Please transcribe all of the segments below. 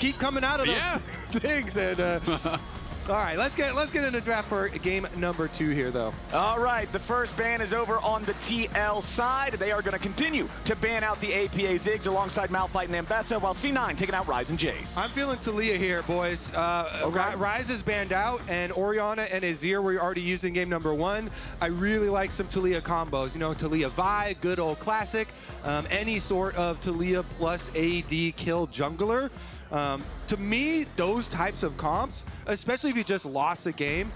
keep coming out of those things. And all right, let's get into draft for game number 2 here, though. All right, the first ban is over on the TL side. They are going to continue to ban out the APA Ziggs alongside Malphite and Ambessa, while C9 taking out Ryze and Jace. I'm feeling Taliyah here, boys. Ryze is banned out, and Orianna and Azir were already using game number 1. I really like some Taliyah combos. You know, Taliyah Vi, good old classic. Any sort of Taliyah plus AD kill jungler. To me, those types of comps, especially if you just lost a game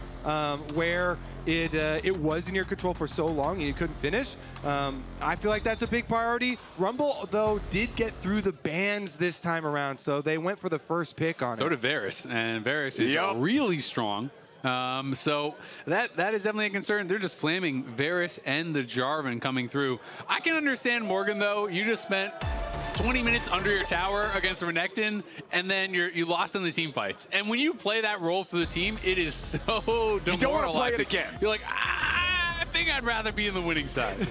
where it was in your control for so long and you couldn't finish, I feel like that's a big priority. Rumble, though, did get through the bans this time around, so they went for the first pick on it. So did Varus, and Varus is really strong. So that is definitely a concern. They're just slamming Varus and the Jarvan coming through. I can understand, Morgan, though. You just spent 20 minutes under your tower against Renekton, and then you lost in the team fights. And when you play that role for the team, it is so demoralizing. You don't want to play it again. You're like, I think I'd rather be in the winning side.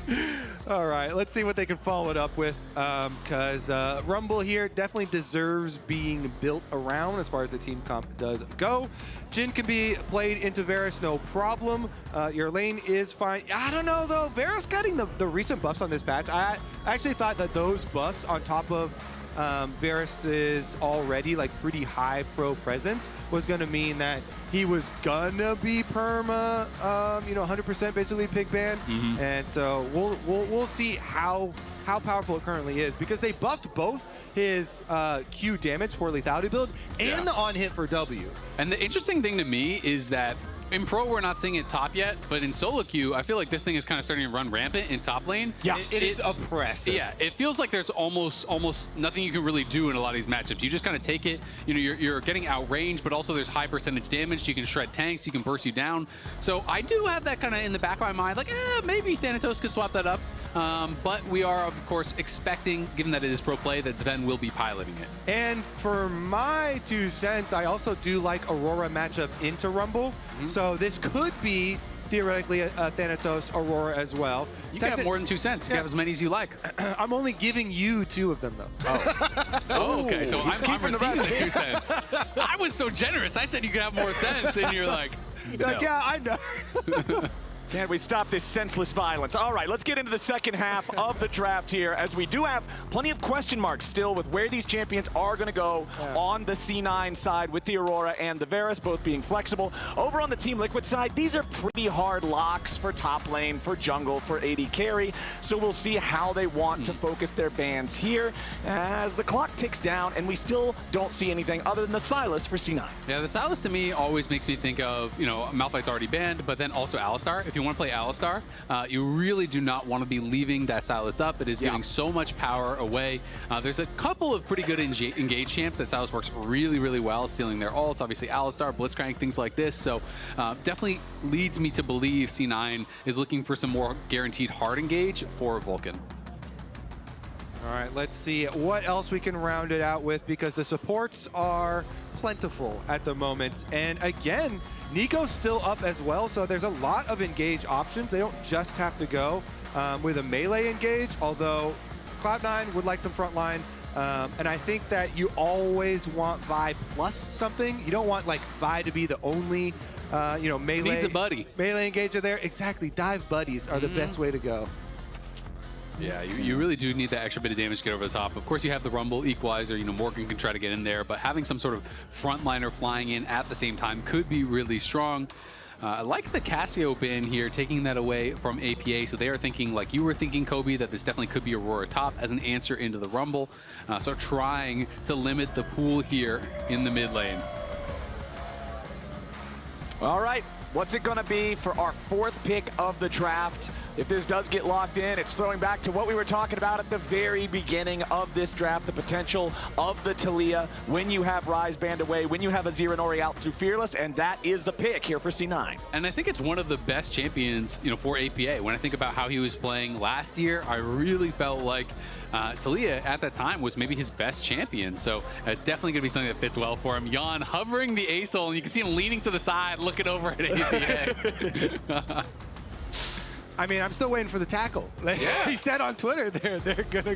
All right, let's see what they can follow it up with, because Rumble here definitely deserves being built around as far as the team comp does go. Jhin can be played into Varus, no problem. Your lane is fine. I don't know, though. Varus getting the recent buffs on this patch, I actually thought that those buffs on top of Varus's already like pretty high pro presence was going to mean that he was gonna be perma, 100% basically pick ban. And so we'll see how powerful it currently is, because they buffed both his Q damage for lethality build and the on hit for W. And the interesting thing to me is that in pro, we're not seeing it top yet, but in solo queue, I feel like this thing is kind of starting to run rampant in top lane. Yeah, it is oppressive. Yeah, it feels like there's almost nothing you can really do in a lot of these matchups. You just kind of take it. You know, you're getting outranged, but also there's high percentage damage. You can shred tanks. You can burst you down. So I do have that kind of in the back of my mind, like, maybe Thanatos could swap that up. But we are, of course, expecting, given that it is pro play, that Zven will be piloting it. And for my 2 cents, I also do like Aurora matchup into Rumble. So this could be theoretically a Thanatos Aurora as well. You can have more than 2 cents. You can have as many as you like. I'm only giving you 2 of them, though. Oh, okay. So I'm receiving the 2 cents. I was so generous. I said you could have more cents, and you're like, no. Yeah, I know. Can't we stop this senseless violence? All right, let's get into the second half of the draft here, as we do have plenty of question marks still with where these champions are going to go on the C9 side, with the Aurora and the Varus both being flexible. Over on the Team Liquid side, these are pretty hard locks for top lane, for jungle, for AD carry. So we'll see how they want to focus their bans here as the clock ticks down, and we still don't see anything other than the Sylas for C9. Yeah, the Sylas to me always makes me think of, Malphite's already banned, but then also Alistar. If you want to play Alistar, you really do not want to be leaving that Sylas up. It is giving so much power away. There's a couple of pretty good engage champs that Sylas works really, really well at stealing their ults. Obviously Alistar, Blitzcrank, things like this. So definitely leads me to believe C9 is looking for some more guaranteed hard engage for Vulcan. All right, let's see what else we can round it out with, because the supports are plentiful at the moment. And again, Nico's still up as well, so there's a lot of engage options. They don't just have to go with a melee engage, although Cloud9 would like some frontline. And I think that you always want Vi plus something. You don't want like Vi to be the only melee. Needs a buddy. Melee engager there. Exactly. Dive buddies are the best way to go. Yeah, you really do need that extra bit of damage to get over the top. Of course, you have the Rumble Equalizer. Morgan can try to get in there, but having some sort of frontliner flying in at the same time could be really strong. I like the Cassio ban here, taking that away from APA. So they are thinking, like you were thinking, Kobe, that this definitely could be Aurora top as an answer into the Rumble. So trying to limit the pool here in the mid lane. All right, what's it going to be for our 4th pick of the draft? If this does get locked in, it's throwing back to what we were talking about at the very beginning of this draft, the potential of the Taliyah when you have Ryze banned away, when you have Azir and Ori out through Fearless, and that is the pick here for C9. And I think it's one of the best champions, for APA. When I think about how he was playing last year, I really felt like Taliyah at that time was maybe his best champion. So it's definitely going to be something that fits well for him. Yeon hovering the Azael, and you can see him leaning to the side, looking over at APA. I mean, I'm still waiting for the tackle. He said on Twitter they're gonna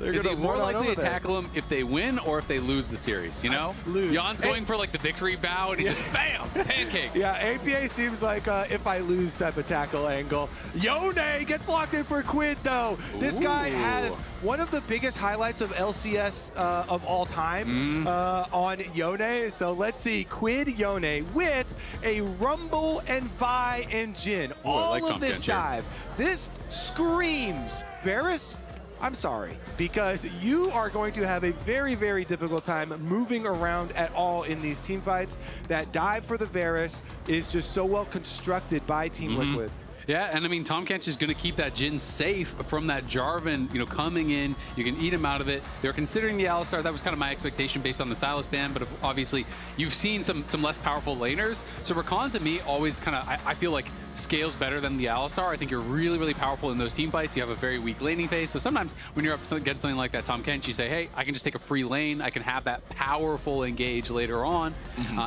Is he more likely to tackle him if they win or if they lose the series, you know? Yeon's going for like the victory bow and he just bam, pancaked. Yeah, APA seems like if I lose type of tackle angle. Yone gets locked in for QUID though. This guy has one of the biggest highlights of LCS of all time on Yone. So let's see, QUID Yone with a Rumble and Vi and Jhin. All of this dive. This screams Varus. I'm sorry, because you are going to have a very, very difficult time moving around at all in these team fights. That dive for the Varus is just so well constructed by Team Liquid. Yeah, and I mean, Tahm Kench is going to keep that Jhin safe from that Jarvan, you know, coming in. You can eat him out of it. They're considering the Alistar. That was kind of my expectation based on the Sylas ban, but obviously you've seen some less powerful laners. So Rakan, to me, always kind of, I feel like, scales better than the Alistar. I think you're really, really powerful in those team fights. You have a very weak laning phase. So sometimes when you're up against something like that Tahm Kench, you say, hey, I can just take a free lane. I can have that powerful engage later on.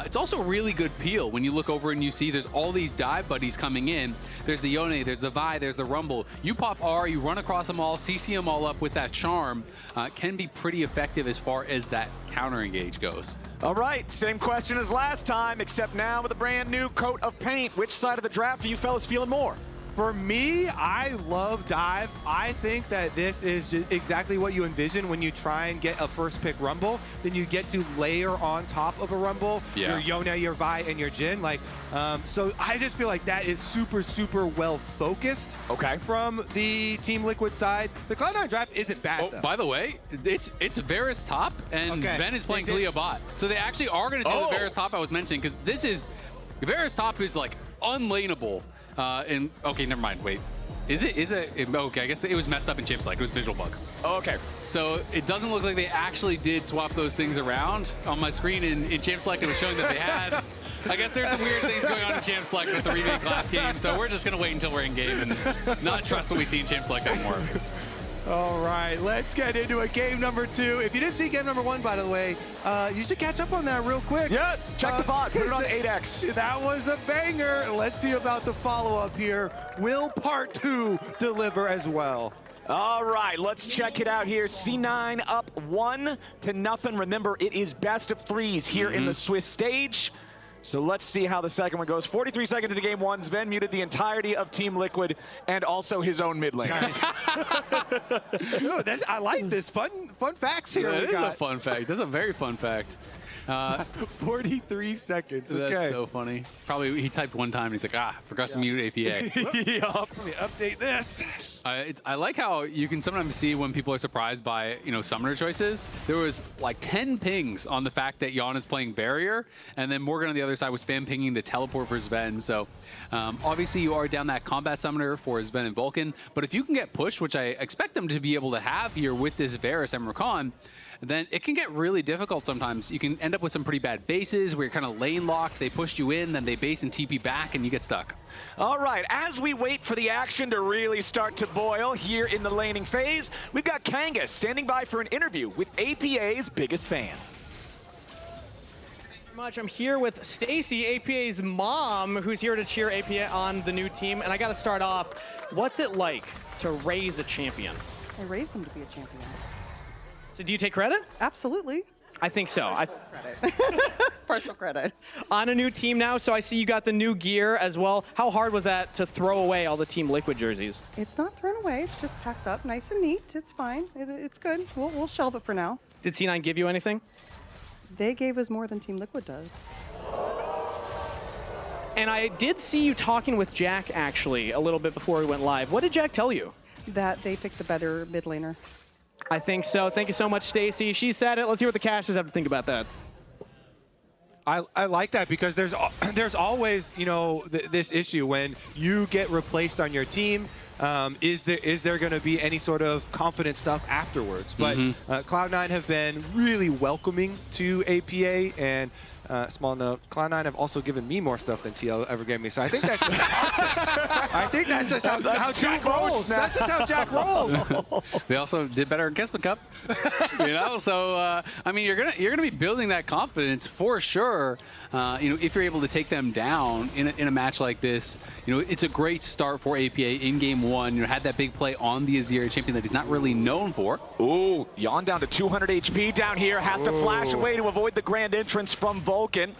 It's also really good peel when you look over and you see there's all these dive buddies coming in. There's the Yone, there's the Vi, there's the Rumble. You pop R, you run across them all, CC them all up with that charm. Can be pretty effective as far as that counter engage goes. All right, same question as last time, except now with a brand new coat of paint. Which side of the draft are you fellas feeling more? For me, I love dive. I think that this is just exactly what you envision when you try and get a first pick Rumble. Then you get to layer on top of a Rumble your Yone, your Vi, and your Jhin. Like, so I just feel like that is super, super well focused. From the Team Liquid side, the Cloud9 draft isn't bad. Though. By the way, it's Varus top and Zven is playing Taliyah bot. So they actually are going to do the Varus top I was mentioning, because this is Varus top is like unlaneable. Okay, never mind. Wait, is it? Okay, I guess it was messed up in Champs Select. It was visual bug. Okay. So it doesn't look like they actually did swap those things around. On my screen in Champs Select, it was showing that they had. I guess there's some weird things going on in Champs Select with the remake last game. So we're just gonna wait until we're in game and not trust what we see in Champs Select anymore. All right, let's get into it. Game number 2. If you didn't see game number 1, by the way, you should catch up on that real quick. Yeah, check the bot, put it on 8X. That was a banger. Let's see about the follow-up here. Will part 2 deliver as well? All right, let's check it out here. C9 up 1-0. Remember, it is best of 3s here in the Swiss stage. So let's see how the second one goes. 43 seconds into game 1. Zven muted the entirety of Team Liquid and also his own mid lane. Nice. I like this. Fun facts here. It is a fun fact. That's a very fun fact. 43 seconds. Okay. That's so funny. Probably he typed one time and he's like, forgot to mute APA. Let me update this. I like how you can sometimes see when people are surprised by, you know, summoner choices. There was like 10 pings on the fact that Yeon is playing barrier, and then Morgan on the other side was spam pinging the teleport for Zven. So obviously you are down that combat summoner for Zven and Vulcan, but if you can get pushed, which I expect them to be able to have here with this Varus and Rakan, then it can get really difficult sometimes. You can end up with some pretty bad bases where you're kind of lane locked, they pushed you in, then they base and TP back, and you get stuck. All right, as we wait for the action to really start to boil here in the laning phase, we've got Kangas standing by for an interview with APA's biggest fan. Much. I'm here with Stacy, APA's mom, who's here to cheer APA on the new team. And I got to start off, what's it like to raise a champion? I raised him to be a champion. So do you take credit? Absolutely. I think so. Partial credit. On a new team now, so I see you got the new gear as well. How hard was that to throw away all the Team Liquid jerseys? It's not thrown away. It's just packed up nice and neat. It's fine. It's good. We'll shelve it for now. Did C9 give you anything? They gave us more than Team Liquid does. And I did see you talking with Jack, actually, a little bit before we went live. What did Jack tell you? That they picked the better mid laner. I think so. Thank you so much, Stacy. She said it. Let's hear what the casters have to think about that. I like that because there's always, you know, this issue when you get replaced on your team. is there going to be any sort of confident stuff afterwards? But Cloud9 have been really welcoming to APA, and small note, Cloud9 have also given me more stuff than TL ever gave me, so I think that's just I think that's just how Jack rolls. That's just how Jack rolls. They also did better in Kismet Cup, you know. So I mean, you're gonna be building that confidence for sure. You know, if you're able to take them down in a match like this, you know, it's a great start for APA in game 1. You know, had that big play on the Azir champion that he's not really known for. Ooh, Yeon down to 200 HP down here, has to flash away to avoid the grand entrance from Vulcan.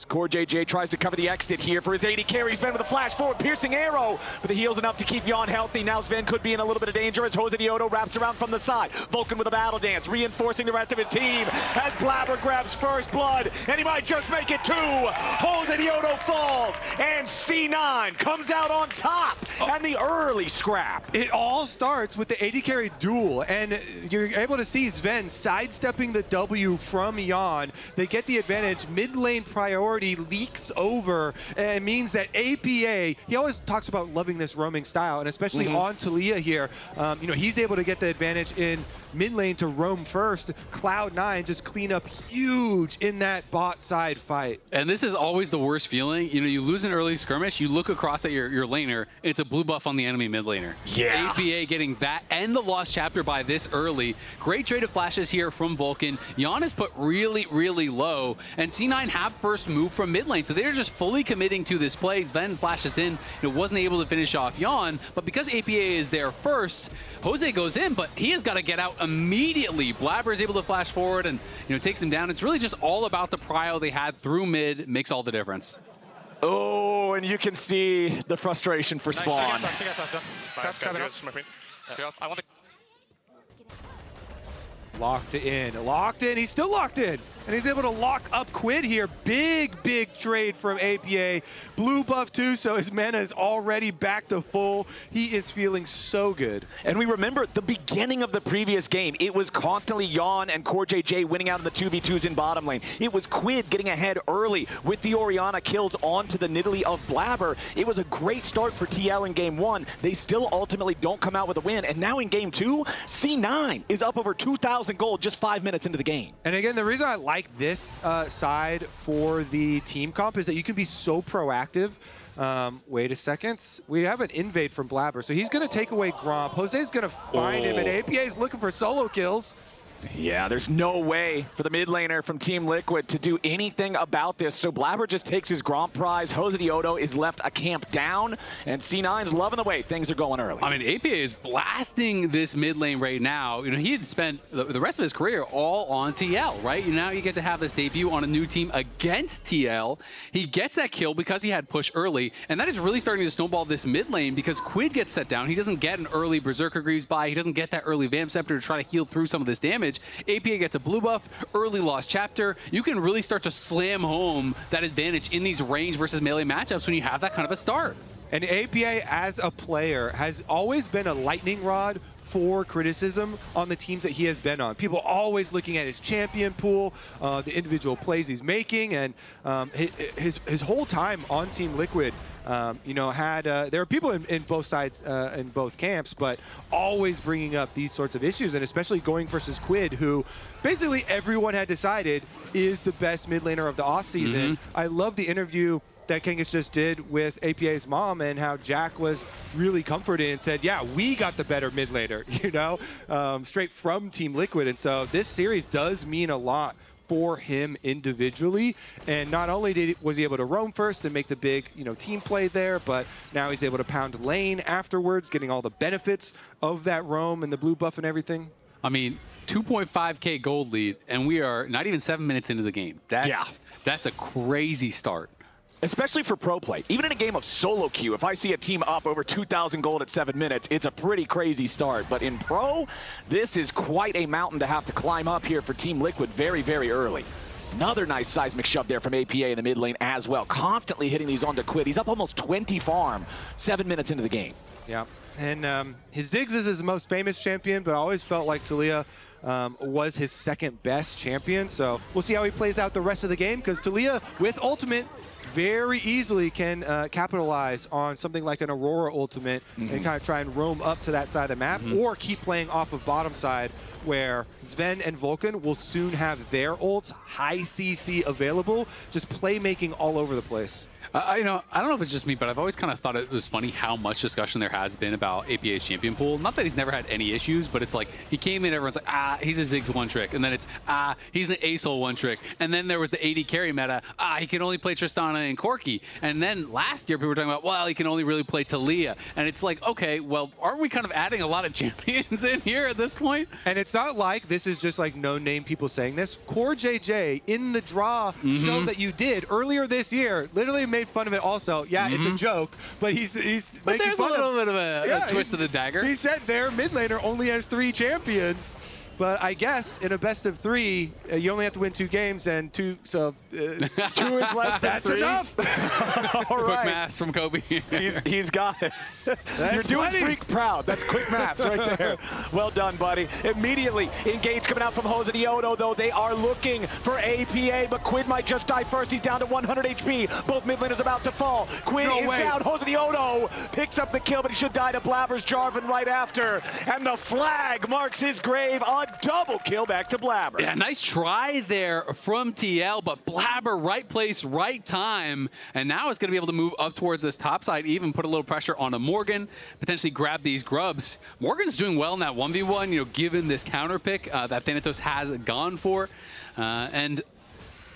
CoreJJ tries to cover the exit here for his AD carry. Zven with a flash forward, piercing arrow, but the heal's enough to keep Yeon healthy. Now Zven could be in a little bit of danger as Josedeodo wraps around from the side. Vulcan with a battle dance, reinforcing the rest of his team as Blaber grabs first blood, and he might just make it 2. Josedeodo falls, and C9 comes out on top, and the early scrap. It all starts with the AD carry duel, and you're able to see Zven sidestepping the W from Yeon. They get the advantage. Mid lane priority leaks over, and it means that APA, he always talks about loving this roaming style, and especially on Taliyah here, you know, he's able to get the advantage in mid lane to roam first. Cloud9 just clean up huge in that bot side fight. And this is always the worst feeling. You know, you lose an early skirmish, you look across at your laner, it's a blue buff on the enemy mid laner. Yeah. APA getting that and the lost chapter by this early. Great trade of flashes here from Vulcan. Yeon is put really, really low, and C9 have first move from mid lane, so they're just fully committing to this play. Zven flashes in, wasn't able to finish off Yeon, but because APA is there first, Jose goes in, but he has got to get out immediately. Blaber is able to flash forward and takes him down. It's really just all about the prio they had through mid, makes all the difference. Oh, and you can see the frustration for Spawn. Locked in, he's still locked in. And he's able to lock up QUID here. Big trade from APA. Blue buff too, so his mana is already back to full. He is feeling so good. And we remember the beginning of the previous game. It was constantly Yeon and CoreJJ winning out in the 2v2s in bottom lane. It was QUID getting ahead early with the Orianna kills onto the Nidalee of Blaber. It was a great start for TL in game 1. They still ultimately don't come out with a win. And now in game 2, C9 is up over 2,000 gold just 5 minutes into the game. And again, the reason I like this side for the team comp is that you can be so proactive. Wait a second. We have an invade from Blaber, so he's going to take away Gromp. Jose's going to find him, and APA is looking for solo kills. Yeah, there's no way for the mid laner from Team Liquid to do anything about this. So Blaber just takes his Gromp prize. Josedeodo is left a camp down, and C9's loving the way things are going early. I mean, APA is blasting this mid lane right now. You know, he had spent the rest of his career all on TL, right? Now you get to have this debut on a new team against TL. He gets that kill because he had push early, and that is really starting to snowball this mid lane because QUID gets set down. He doesn't get an early Berserker Greaves buy. He doesn't get that early Vamp Scepter to try to heal through some of this damage. APA gets a blue buff, early lost chapter. You can really start to slam home that advantage in these range versus melee matchups when you have that kind of a start. And APA as a player has always been a lightning rod for criticism on the teams that he has been on. People always looking at his champion pool, the individual plays he's making, and his whole time on Team Liquid, you know, there are people in both sides, in both camps, but always bringing up these sorts of issues, and especially going versus QUID, who basically everyone had decided is the best mid laner of the offseason. I love the interview that Kench just did with APA's mom, and how Jack was really comforted and said, yeah, we got the better mid laner, you know, straight from Team Liquid. And so this series does mean a lot for him individually, and not only was he able to roam first and make the big, you know, team play there, but now he's able to pound lane afterwards, getting all the benefits of that roam and the blue buff and everything. I mean, 2.5K gold lead, and we are not even 7 minutes into the game. That's a crazy start. Especially for pro play. Even in a game of solo queue, if I see a team up over 2,000 gold at 7 minutes, it's a pretty crazy start. But in pro, this is quite a mountain to have to climb up here for Team Liquid very, very early. Another nice seismic shove there from APA in the mid lane as well. Constantly hitting these onto QUID. He's up almost 20 farm 7 minutes into the game. Yeah, and his Ziggs is his most famous champion, but I always felt like Taliyah was his second best champion. So we'll see how he plays out the rest of the game, because Taliyah with ultimate very easily can capitalize on something like an Aurora ultimate and kind of try and roam up to that side of the map, or keep playing off of bottom side, where Zven and Vulcan will soon have their ults, high CC available, just playmaking all over the place. You know, I don't know if it's just me, but I've always kind of thought it was funny how much discussion there has been about APA's champion pool. Not that he's never had any issues, but it's like he came in, everyone's like, he's a Ziggs one trick. And then it's, he's an Azael one trick. And then there was the AD carry meta, he can only play Tristana and Corki. And then last year, people were talking about, well, he can only really play Taliyah. And it's like, okay, well, aren't we kind of adding a lot of champions in here at this point? And it's not like this is just like no-name people saying this. CoreJJ in the draw show that you did earlier this year literally made fun of it also. Yeah, it's a joke, but he's but making there's fun a little bit of a twist of the dagger. He said their mid laner only has 3 champions. But I guess in a best of 3, you only have to win 2 games, and 2, so 2 is less than that's 3. Enough. All Quick right. math from Kobe. He's got it. You're doing plenty. Freak proud. That's quick math right there. Well done, buddy. Immediately, engage coming out from Josedeodo, though. They are looking for APA, but QUID might just die first. He's down to 100 HP. Both mid laners about to fall. QUID is down. Josedeodo picks up the kill, but he should die to Blaber's Jarvan right after. And the flag marks his grave. A double kill back to Blaber. Yeah, nice try there from TL, but Blaber, right place, right time. And now it's going to be able to move up towards this top side, even put a little pressure on a Morgan, potentially grab these grubs. Morgan's doing well in that 1v1, you know, given this counter pick that Thanatos has gone for. And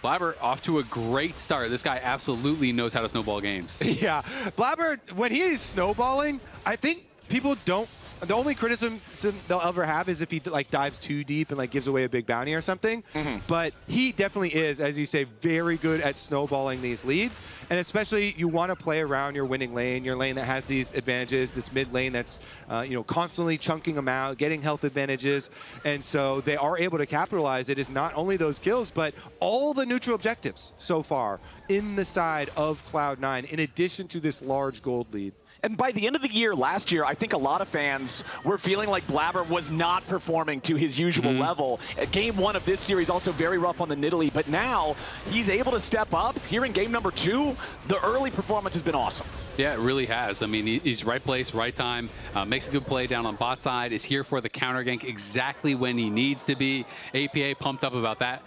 Blaber off to a great start. This guy absolutely knows how to snowball games. Yeah, Blaber, when he is snowballing, I think people don't. The only criticism they'll ever have is if he like dives too deep and like gives away a big bounty or something. But he definitely is, as you say, very good at snowballing these leads. And especially you want to play around your winning lane, your lane that has these advantages, this mid lane that's you know, constantly chunking them out, getting health advantages. And so they are able to capitalize. It is not only those kills, but all the neutral objectives so far in the side of Cloud9, in addition to this large gold lead. And by the end of the year, last year, I think a lot of fans were feeling like Blaber was not performing to his usual level. Game 1 of this series also very rough on the Nidalee, but now he's able to step up. Here in game number 2, the early performance has been awesome. Yeah, it really has. I mean, he's right place, right time, makes a good play down on bot side, is here for the counter gank exactly when he needs to be. APA pumped up about that.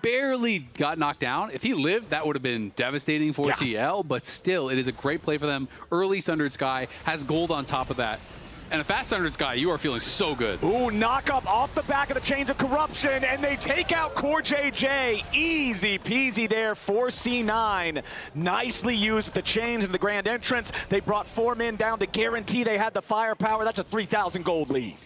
Barely got knocked down. If he lived, that would have been devastating for TL, but still, it is a great play for them. Early Sundered Sky, has gold on top of that. And a fast Sundered Sky, you are feeling so good. Ooh, knock up off the back of the Chains of Corruption, and they take out CoreJJ. Easy peasy there for C9. Nicely used with the Chains and the Grand Entrance. They brought 4 men down to guarantee they had the firepower. That's a 3,000 gold lead.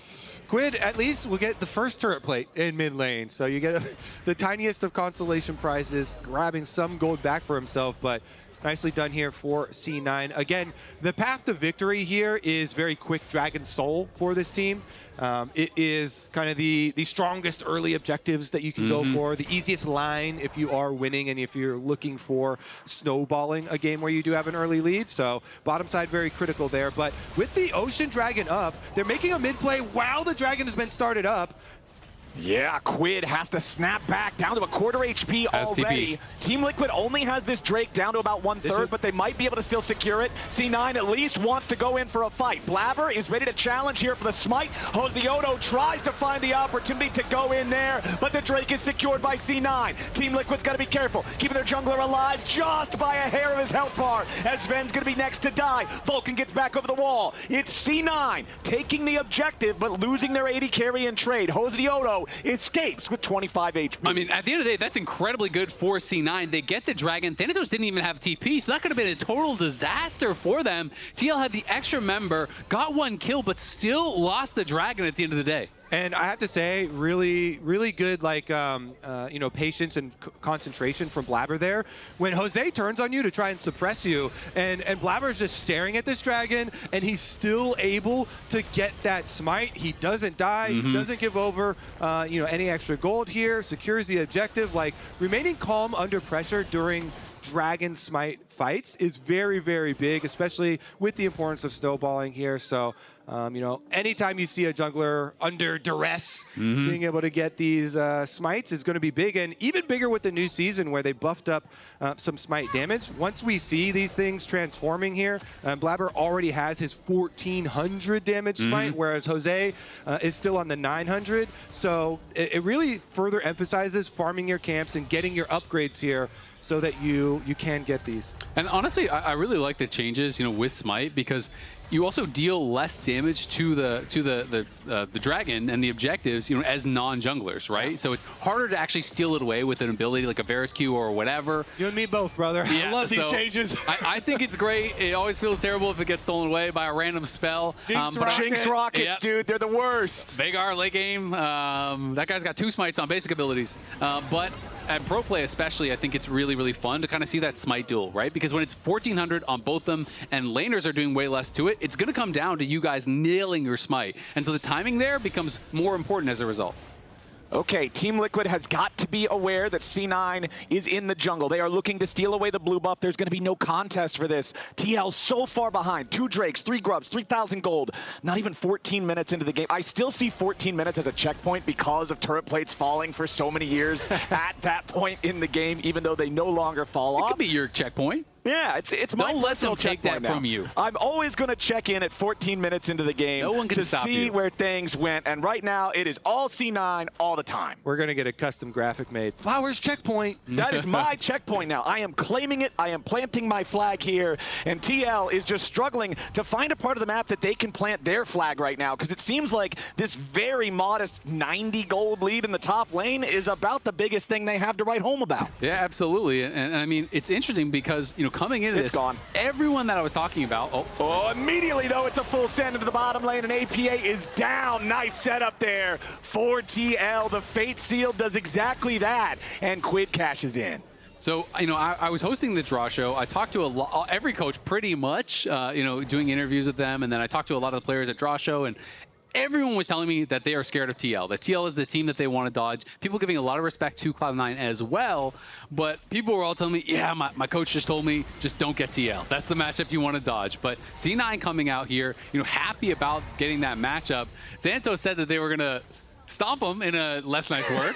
QUID at least will get the first turret plate in mid lane, so you get the tiniest of consolation prizes, grabbing some gold back for himself, but nicely done here for C9. Again, the path to victory here is very quick Dragon Soul for this team. It is kind of the strongest early objectives that you can go for, the easiest line if you are winning and if you're looking for snowballing a game where you do have an early lead. So bottom side very critical there. But with the Ocean Dragon up, they're making a mid play while the Dragon has been started up. Yeah, QUID has to snap back down to a quarter HP already. Team Liquid only has this Drake down to about 1/3, but they might be able to still secure it. C9 at least wants to go in for a fight. Blaber is ready to challenge here for the smite. Josedeodo tries to find the opportunity to go in there, but the Drake is secured by C9. Team Liquid's got to be careful, keeping their jungler alive just by a hair of his health bar, as Zven's going to be next to die. Vulcan gets back over the wall. It's C9 taking the objective, but losing their AD carry and trade. Josedeodo escapes with 25 HP. I mean, at the end of the day, that's incredibly good for C9. They get the Dragon. Thanatos didn't even have TP, so that could have been a total disaster for them. TL had the extra member, got 1 kill, but still lost the Dragon at the end of the day. And I have to say, really, really good, like, you know, patience and concentration from Blaber there. When Jose turns on you to try and suppress you, and Blaber's just staring at this dragon, and he's still able to get that smite. He doesn't die, he doesn't give over, you know, any extra gold here, secures the objective. Like, remaining calm under pressure during Dragon Smite fights is very, very big, especially with the importance of snowballing here. So, you know, anytime you see a jungler under duress, being able to get these smites is going to be big, and even bigger with the new season where they buffed up some smite damage. Once we see these things transforming here, Blaber already has his 1400 damage smite, whereas Jose is still on the 900. So it really further emphasizes farming your camps and getting your upgrades here so that you can get these. And honestly, I really like the changes, you know, with smite, because you also deal less damage to the dragon and the objectives, you know, as non-junglers, right? So it's harder to actually steal it away with an ability like a Varus Q or whatever. You and me both, brother. Yeah, I love these changes. I think it's great. It always feels terrible if it gets stolen away by a random spell. Jinx rockets, dude, they're the worst. Veigar late game. That guy's got 2 smites on basic abilities, but at pro play especially, I think it's really, really fun to kind of see that smite duel, right? Because when it's 1400 on both them and laners are doing way less to it, it's going to come down to you guys nailing your smite. And so the timing there becomes more important as a result. Okay, Team Liquid has got to be aware that C9 is in the jungle. They are looking to steal away the blue buff. There's going to be no contest for this. TL so far behind. 2 Drakes, 3 Grubs, 3,000 gold. Not even 14 minutes into the game. I still see 14 minutes as a checkpoint because of turret plates falling for so many years at that point in the game, even though they no longer fall off. It could be your checkpoint. Yeah, it's my Don't let them take that now from you. I'm always going to check in at 14 minutes into the game to see where things went. And right now, it is all C9 all the time. We're going to get a custom graphic made. Flowers checkpoint. That is my checkpoint now. I am claiming it. I am planting my flag here. And TL is just struggling to find a part of the map that they can plant their flag right now, because it seems like this very modest 90 gold lead in the top lane is about the biggest thing they have to write home about. Yeah, absolutely. And I mean, it's interesting because, you know, coming into this, everyone that I was talking about. Immediately, though, it's a full send into the bottom lane, and APA is down. Nice setup there for TL. The Fate Seal does exactly that, and QUID cashes in. So, you know, I was hosting the draw show. I talked to every coach pretty much, you know, doing interviews with them, and then I talked to a lot of the players at draw show, and everyone was telling me that they are scared of TL. That TL is the team that they want to dodge. People giving a lot of respect to Cloud9 as well, but people were all telling me, yeah, my coach just told me, just don't get TL. That's the matchup you want to dodge. But C9 coming out here, you know, happy about getting that matchup. Thanatos said that they were going to stomp them, in a less nice word,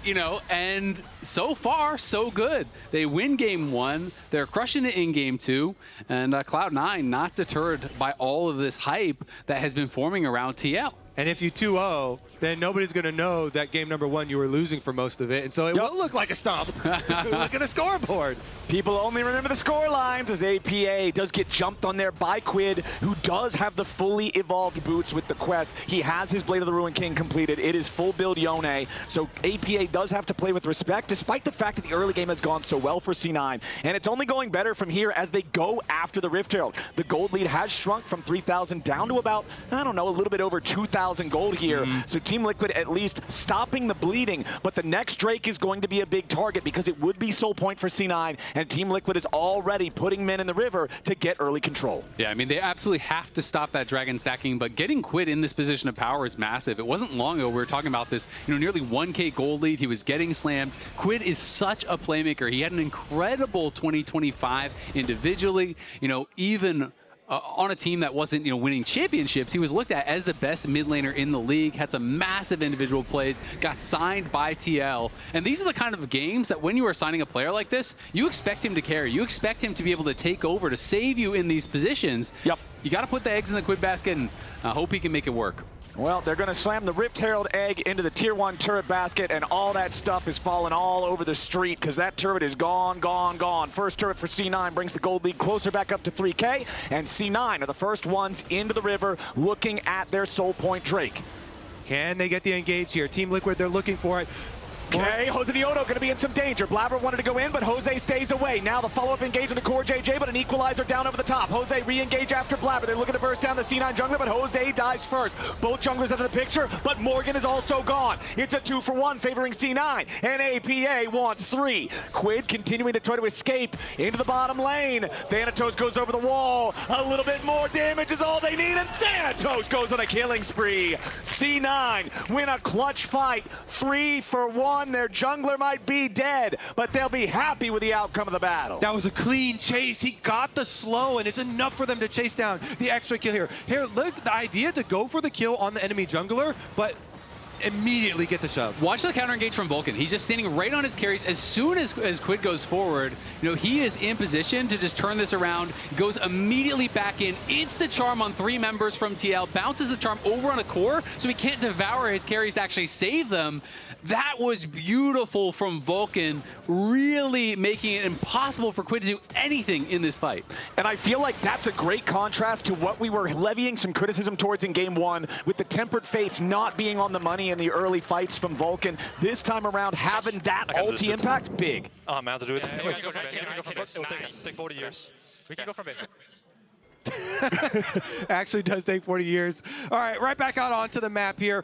you know, and so far, so good. They win game 1, they're crushing it in game 2, and Cloud9 not deterred by all of this hype that has been forming around TL. And if you 2-0, then nobody's going to know that game number 1 you were losing for most of it. And so it will look like a stomp. Look at a scoreboard. People only remember the score lines as APA does get jumped on there by QUID, who does have the fully evolved boots with the quest. He has his Blade of the Ruined King completed. It is full build Yone. So APA does have to play with respect, despite the fact that the early game has gone so well for C9. And it's only going better from here as they go after the Rift Herald. The gold lead has shrunk from 3,000 down to about, I don't know, a little bit over 2,000 gold here. So Team Liquid at least stopping the bleeding, but the next Drake is going to be a big target because it would be soul point for C9, and Team Liquid is already putting men in the river to get early control. Yeah, I mean, they absolutely have to stop that dragon stacking, but getting QUID in this position of power is massive. It wasn't long ago we were talking about this, you know, nearly 1K gold lead. He was getting slammed. QUID is such a playmaker. He had an incredible 2025 individually, you know, even on a team that wasn't, you know, winning championships. He was looked at as the best mid laner in the league, had some massive individual plays, got signed by TL. And these are the kind of games that when you are signing a player like this, you expect him to carry. You expect him to be able to take over, to save you in these positions. Yep. You got to put the eggs in the QUID basket, and hope he can make it work. Well, they're going to slam the Rift Herald egg into the Tier 1 turret basket, and all that stuff is falling all over the street because that turret is gone, gone, gone. First turret for C9 brings the gold lead closer back up to 3K, and C9 are the first ones into the river looking at their soul point Drake. Can they get the engage here? Team Liquid, they're looking for it. Okay, Josedeodo going to be in some danger. Blaber wanted to go in, but Jose stays away. Now the follow-up engage on the CoreJJ, but an equalizer down over the top. Jose re-engage after Blaber. They're looking to burst down the C9 jungler, but Jose dies first. Both junglers out of the picture, but Morgan is also gone. It's a 2-for-1 favoring C9, and APA wants 3. QUID continuing to try to escape into the bottom lane. Thanatos goes over the wall. A little bit more damage is all they need, and Thanatos goes on a killing spree. C9 win a clutch fight, 3-for-1. one. Their jungler might be dead, but they'll be happy with the outcome of the battle. That was a clean chase. He got the slow, and it's enough for them to chase down the extra kill here. Here, look, the idea to go for the kill on the enemy jungler, but immediately get the shove. Watch the counter engage from Vulcan. He's just standing right on his carries. As soon as QUID goes forward, you know, he is in position to just turn this around, goes immediately back in, insta charm on 3 members from TL, bounces the charm over on a core, so he can't devour his carries to actually save them. That was beautiful from Vulcan, really making it impossible for QUID to do anything in this fight. And I feel like that's a great contrast to what we were levying some criticism towards in Game 1, with the Tempered Fates not being on the money in the early fights from Vulcan. This time around, having that ulti impact, big. Oh, man, to do it. We can go from base. It will take 40 years. We can go from base. Actually does take 40 years. All right, right back out onto the map here.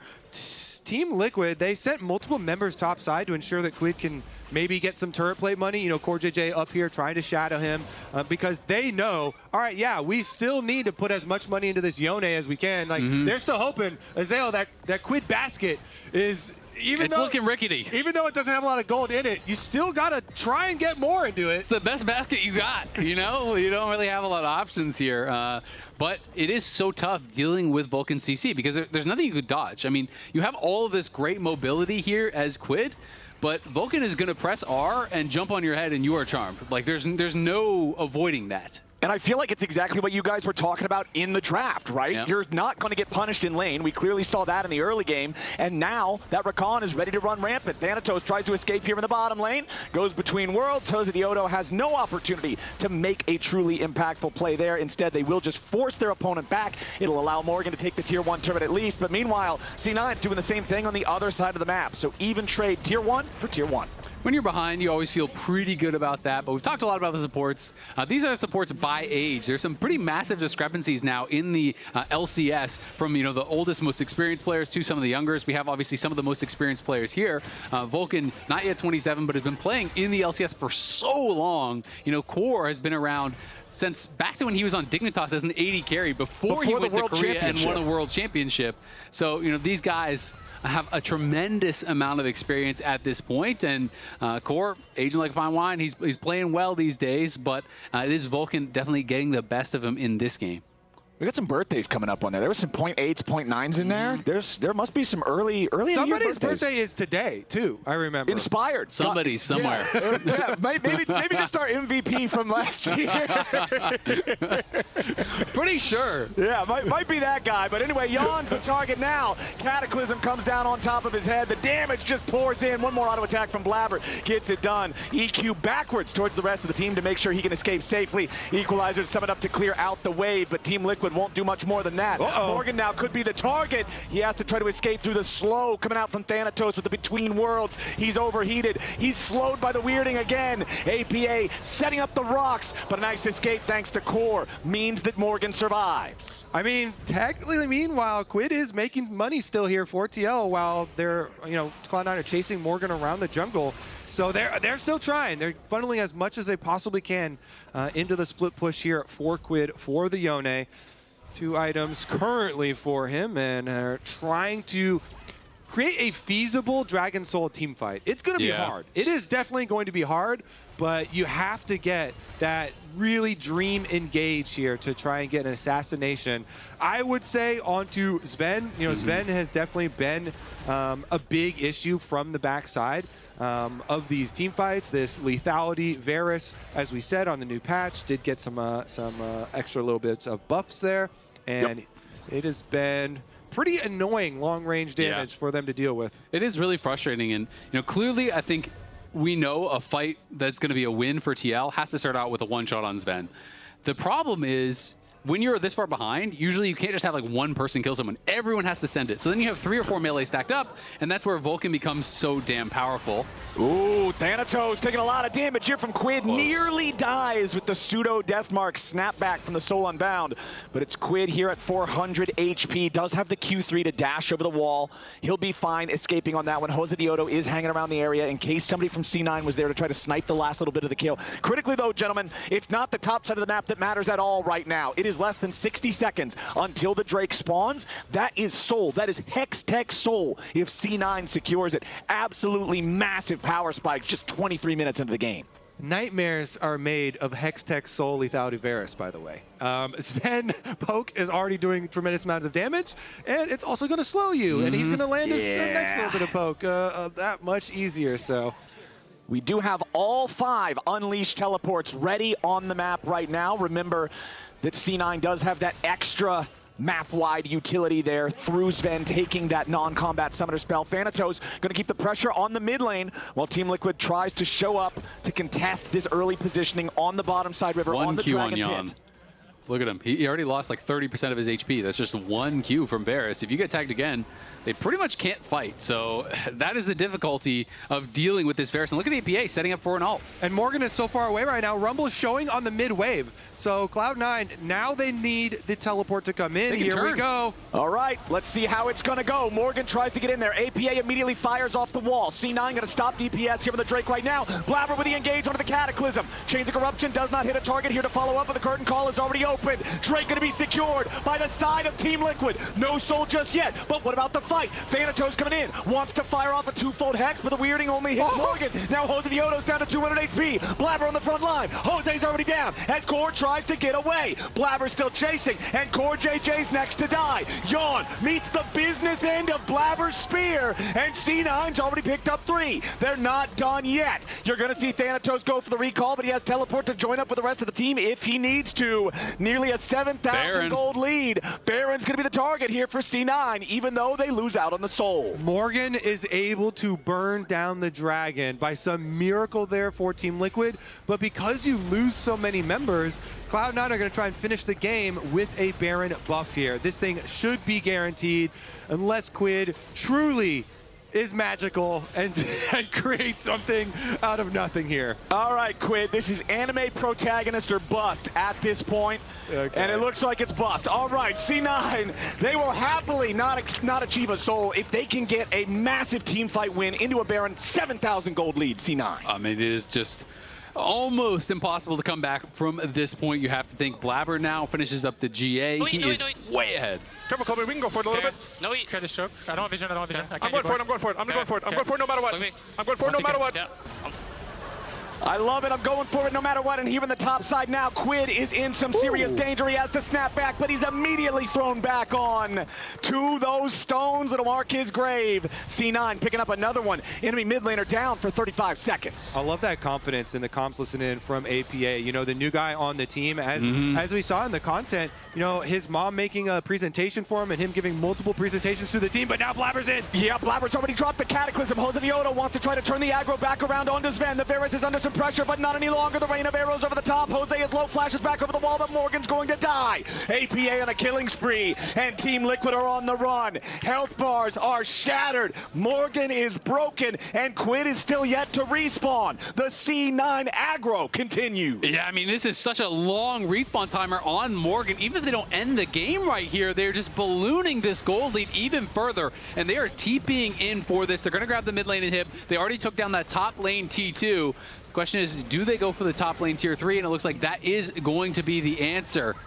Team Liquid, they sent multiple members topside to ensure that QUID can maybe get some turret plate money. You know, CoreJJ up here trying to shadow him because they know, all right, yeah, we still need to put as much money into this Yone as we can. Like, they're still hoping, Azael, that QUID basket is, It's looking rickety. Even though it doesn't have a lot of gold in it, you still got to try and get more into it. It's the best basket you got, you know? You don't really have a lot of options here. But it is so tough dealing with Vulcan CC because there's nothing you could dodge. I mean, you have all of this great mobility here as QUID, but Vulcan is going to press R and jump on your head and you are charmed. Like, there's no avoiding that. And I feel like it's exactly what you guys were talking about in the draft, right? Yeah. You're not going to get punished in lane. We clearly saw that in the early game. And now that Rakan is ready to run rampant. Thanatos tries to escape here in the bottom lane, goes between worlds. Josedeodo has no opportunity to make a truly impactful play there. Instead, they will just force their opponent back. It'll allow Morgan to take the tier 1 turret at least. But meanwhile, C9's doing the same thing on the other side of the map. So even trade tier 1 for tier 1. When you're behind, you always feel pretty good about that, but we've talked a lot about the supports. These are supports by age. There's some pretty massive discrepancies now in the LCS from, you know, the oldest, most experienced players to some of the youngers. We have obviously some of the most experienced players here. Vulcan, not yet 27, but has been playing in the LCS for so long. You know, Core has been around since back to when he was on Dignitas as an AD carry before he went to Korea and won a world championship. So, you know, these guys have a tremendous amount of experience at this point, and Core, aging like fine wine, he's playing well these days, but it is Vulcan definitely getting the best of him in this game. We got some birthdays coming up on there. There was some 0.8s, 0.9s in there. There must be some early Somebody's birthday is today too. I remember. Inspired. Somebody somewhere. Yeah, maybe just our MVP from last year. Pretty sure. Yeah, might be that guy. But anyway, Yeon's the target now. Cataclysm comes down on top of his head. The damage just pours in. One more auto attack from Blaber gets it done. EQ backwards towards the rest of the team to make sure he can escape safely. Equalizer summoned up to clear out the wave, but Team Liquid won't do much more than that. Morgan now could be the target. He has to try to escape through the slow coming out from Thanatos with the between worlds. He's overheated. He's slowed by the weirding again. APA setting up the rocks, but a nice escape thanks to Core means that Morgan survives. I mean, technically, meanwhile, QUID is making money still here for TL while they're, you know, Cloud9 are chasing Morgan around the jungle. So they're still trying. They're funneling as much as they possibly can into the split push here for QUID for the Yone. 2 items currently for him, and are trying to create a feasible Dragon Soul team fight. It's going to be hard. It is definitely going to be hard, but you have to get that really dream engage here to try and get an assassination. I would say onto Zven. You know, Zven has definitely been a big issue from the backside of these team fights. This lethality, Varus, as we said on the new patch, did get some extra little bits of buffs there, and it has been pretty annoying long-range damage for them to deal with. It is really frustrating, and you know, clearly I think we know a fight that's going to be a win for TL has to start out with a one-shot on Zven. The problem is, when you're this far behind, usually you can't just have like one person kill someone. Everyone has to send it. So then you have 3 or 4 melee stacked up, and that's where Vulcan becomes so damn powerful. Ooh, Thanatos taking a lot of damage here from QUID. Close. Nearly Dies with the pseudo death mark snapback from the Soul Unbound. But it's QUID here at 400 HP. Does have the Q3 to dash over the wall. He'll be fine escaping on that one. Josedeodo is hanging around the area in case somebody from C9 was there to try to snipe the last little bit of the kill. Critically though, gentlemen, it's not the top side of the map that matters at all right now. It is is less than 60 seconds until the Drake spawns. That is soul. That is Hex Tech soul if C9 secures it. Absolutely massive power spike just 23 minutes into the game. Nightmares are made of Hextech Soul lethality Varus, by the way. Zven poke is already doing tremendous amounts of damage, and it's also going to slow you, and he's going to land his next little bit of poke that much easier. So we do have all 5 unleashed teleports ready on the map right now. Remember that C9 does have that extra map-wide utility there through Zven taking that non-combat summoner spell. Thanatos going to keep the pressure on the mid lane while Team Liquid tries to show up to contest this early positioning on the bottom side river on the Dragon Pit. Look at him. He already lost like 30% of his HP. That's just 1 Q from Varus. If you get tagged again, they pretty much can't fight. So that is the difficulty of dealing with this Varus. And look at APA setting up for an ult. And Morgan is so far away right now. Rumble is showing on the mid wave. So Cloud9, now they need the teleport to come in. Here we go. All right, let's see how it's going to go. Morgan tries to get in there. APA immediately fires off the wall. C9 going to stop DPS here with the Drake right now. Blaber with the engage onto the Cataclysm. Chains of Corruption does not hit a target here to follow up, but the curtain call is already open. Drake going to be secured by the side of Team Liquid. No soul just yet, but what about the fight? Thanatos coming in, wants to fire off a 2-fold Hex, but the weirding only hits Morgan. Now Josedeodo's down to 200 HP. Blaber on the front line. Jose's already down as Core tries to get away. Blaber's still chasing, and CoreJJ's next to die. Yeon meets the business end of Blaber's spear, and C9's already picked up 3. They're not done yet. You're going to see Thanatos go for the recall, but he has teleport to join up with the rest of the team if he needs to. Nearly a 7,000 gold lead. Baron's going to be the target here for C9, even though they lose out on the soul. Morgan is able to burn down the dragon by some miracle there for Team Liquid, but because you lose so many members, Cloud9 are going to try and finish the game with a Baron buff here. This thing should be guaranteed unless QUID truly is magical and creates something out of nothing here. All right, QUID, this is anime protagonist or bust at this point, and it looks like it's bust. All right, C9, they will happily not achieve a soul if they can get a massive team fight win into a Baron 7,000 gold lead, C9. I mean, it is just almost impossible to come back from this point. You have to think Blaber now finishes up the GA. He is way ahead. Careful, Kobe, we can go for it a little bit. No, he had the stroke. I don't have vision, I don't have vision. I'm going for it, I'm going for it, I'm going for it. I'm going for it no matter what. I'm going for it no matter what. I love it. I'm going for it no matter what. And here on the top side now, QUID is in some serious danger. He has to snap back, but he's immediately thrown back on to those stones that'll mark his grave. C9 picking up another one. Enemy mid laner down for 35 seconds. I love that confidence in the comms listening from APA. You know, the new guy on the team, as we saw in the content, you know, his mom making a presentation for him and him giving multiple presentations to the team, but now Blaber's in. Yeah, Blaber's already dropped the Cataclysm. Josedeodo wants to try to turn the aggro back around onto Zven. The Varus is under some pressure, but not any longer. The rain of arrows over the top. Jose is low, flashes back over the wall, but Morgan's going to die. APA on a killing spree, and Team Liquid are on the run. Health bars are shattered. Morgan is broken, and QUID is still yet to respawn. The C9 aggro continues. Yeah, I mean, this is such a long respawn timer on Morgan. Even if they don't end the game right here, they're just ballooning this gold lead even further, and they are TPing in for this. They're going to grab the mid lane inhib. They already took down that top lane T2. The question is, do they go for the top lane tier 3? And it looks like that is going to be the answer.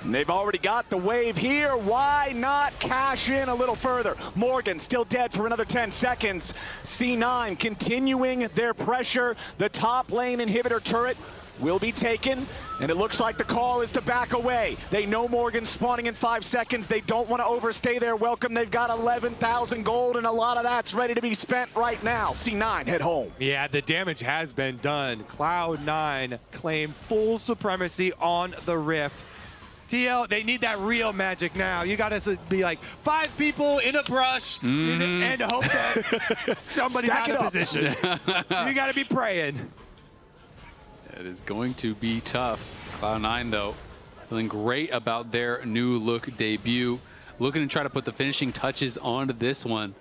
And they've already got the wave here. Why not cash in a little further? Morgan still dead for another 10 seconds. C9 continuing their pressure. The top lane inhibitor turret will be taken, and it looks like the call is to back away. They know Morgan's spawning in 5 seconds. They don't want to overstay their welcome. They've got 11,000 gold, and a lot of that's ready to be spent right now. C9 head home. Yeah, the damage has been done. Cloud9 claim full supremacy on the Rift. TL, they need that real magic now. You got to be like 5 people in a brush and hope that somebody's out of position. You got to be praying. It is going to be tough. Cloud9, though, feeling great about their new look debut. Looking to try to put the finishing touches onto this one.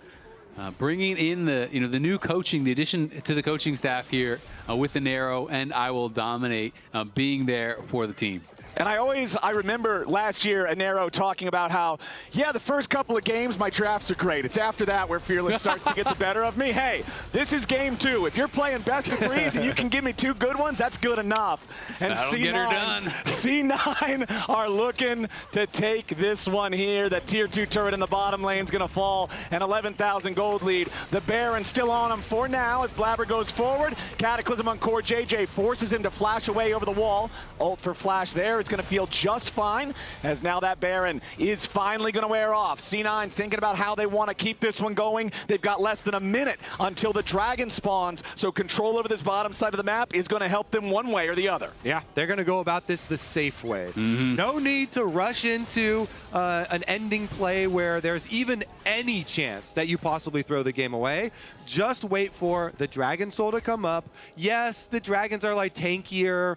Bringing in the the new coaching, the addition to the coaching staff here with the Narrow and I Will Dominate being there for the team. And I remember last year Anero talking about how, yeah, the first couple of games my drafts are great. It's after that where Fearless starts to get the better of me. Hey, this is game 2. If you're playing best of 3s and you can give me 2 good ones, that's good enough. And That'll get her done. C9 are looking to take this one here. The tier 2 turret in the bottom lane is going to fall. An 11,000 gold lead. The Baron still on him for now as Blaber goes forward. Cataclysm on CoreJJ forces him to flash away over the wall. Ult for flash there. It's going to feel just fine as now that Baron is finally going to wear off. C9 thinking about how they want to keep this one going. They've got less than a minute until the dragon spawns, so control over this bottom side of the map is going to help them one way or the other. Yeah, they're going to go about this the safe way. No need to rush into an ending play where there's even any chance that you possibly throw the game away. Just wait for the Dragon Soul to come up. Yes, the Dragons are like tankier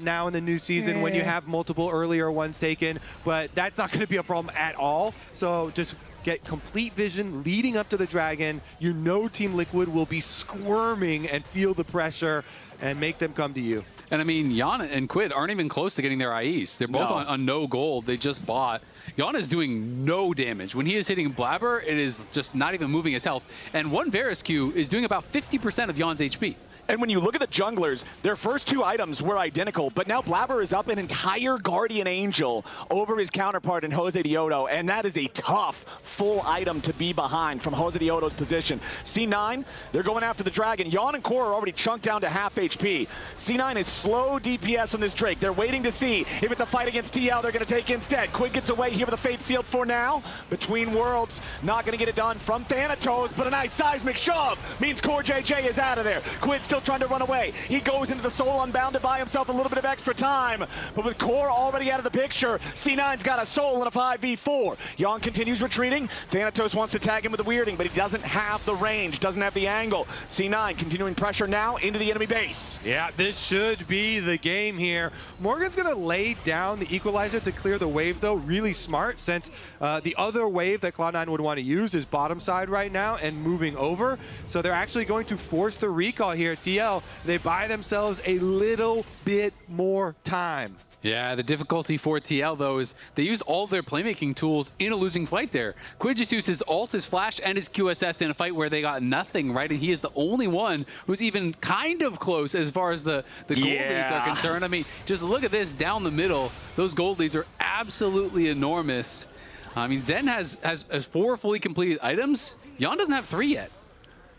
now in the new season when you have multiple earlier ones taken, but that's not going to be a problem at all. So just get complete vision leading up to the Dragon. You know Team Liquid will be squirming and feel the pressure and make them come to you. And I mean, Yone and QUID aren't even close to getting their IEs. They're both on no gold. They just bought. Yone is doing no damage. When he is hitting Blaber, it is just not even moving his health. And one Varus Q is doing about 50% of Yone's HP. And when you look at the junglers, their first 2 items were identical, but now Blaber is up an entire Guardian Angel over his counterpart in Josedeodo, and that is a tough, full item to be behind from Josedeodo's position. C9, they're going after the Dragon. Yone and Core are already chunked down to half HP. C9 is slow DPS on this Drake. They're waiting to see if it's a fight against TL they're going to take instead. QUID gets away here with a Fate Sealed for now. Between Worlds, not going to get it done from Thanatos, but a nice seismic shove means CoreJJ is out of there. QUID still trying to run away. He goes into the Soul Unbounded, buy himself a little bit of extra time. But with Core already out of the picture, C9's got a Soul in a 5v4. Yeon continues retreating. Thanatos wants to tag him with the weirding, but he doesn't have the range, doesn't have the angle. C9 continuing pressure now into the enemy base. Yeah, this should be the game here. Morgan's going to lay down the equalizer to clear the wave, though. Really smart, since the other wave that Cloud9 would want to use is bottom side right now and moving over. So they're actually going to force the recall here. TL, they buy themselves a little bit more time. Yeah, the difficulty for TL, though, is they used all of their playmaking tools in a losing fight there. QUID just used his ult, his flash, and his QSS in a fight where they got nothing, right? And he is the only one who's even kind of close as far as the gold leads are concerned. I mean, just look at this down the middle. Those gold leads are absolutely enormous. I mean, Zven has 4 fully completed items. Yeon doesn't have 3 yet.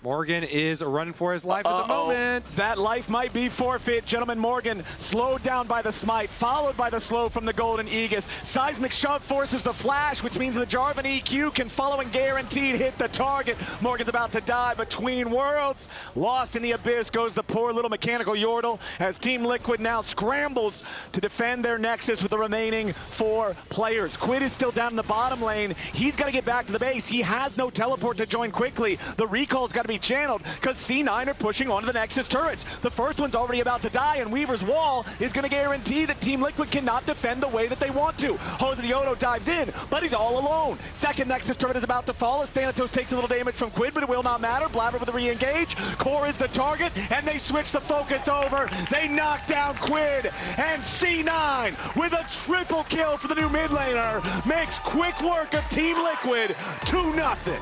Morgan is running for his life at the moment. That life might be forfeit. Gentleman Morgan slowed down by the smite, followed by the slow from the golden Aegis. Seismic shove forces the flash, which means the Jarvan EQ can follow and guaranteed hit the target. Morgan's about to die between worlds. Lost in the abyss goes the poor little mechanical Yordle as Team Liquid now scrambles to defend their nexus with the remaining 4 players. QUID is still down in the bottom lane. He's got to get back to the base. He has no teleport to join quickly. The recall's got to be channeled because C9 are pushing onto the Nexus turrets. The first one's already about to die, and Weaver's wall is going to guarantee that Team Liquid cannot defend the way that they want to. Josedeodo dives in, but he's all alone. Second Nexus turret is about to fall as Thanatos takes a little damage from QUID, but it will not matter. Blaber with a re-engage. Core is the target, and they switch the focus over. They knock down QUID, and C9 with a triple kill for the new mid laner makes quick work of Team Liquid 2-0.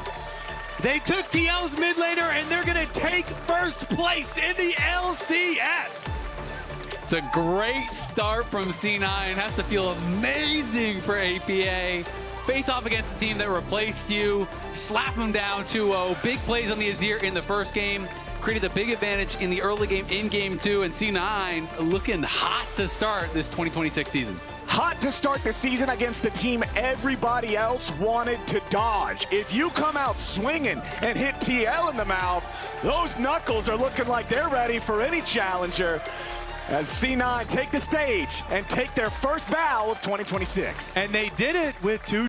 They took TL's mid laner, and they're going to take first place in the LCS. It's a great start from C9. Has to feel amazing for APA. Face off against the team that replaced you. Slap them down 2-0. Big plays on the Azir in the first game. Created a big advantage in the early game in game 2. And C9 looking hot to start this 2026 season. Hot to start the season against the team everybody else wanted to dodge. If you come out swinging and hit TL in the mouth, those knuckles are looking like they're ready for any challenger as C9 take the stage and take their first bow of 2026. And they did it with 2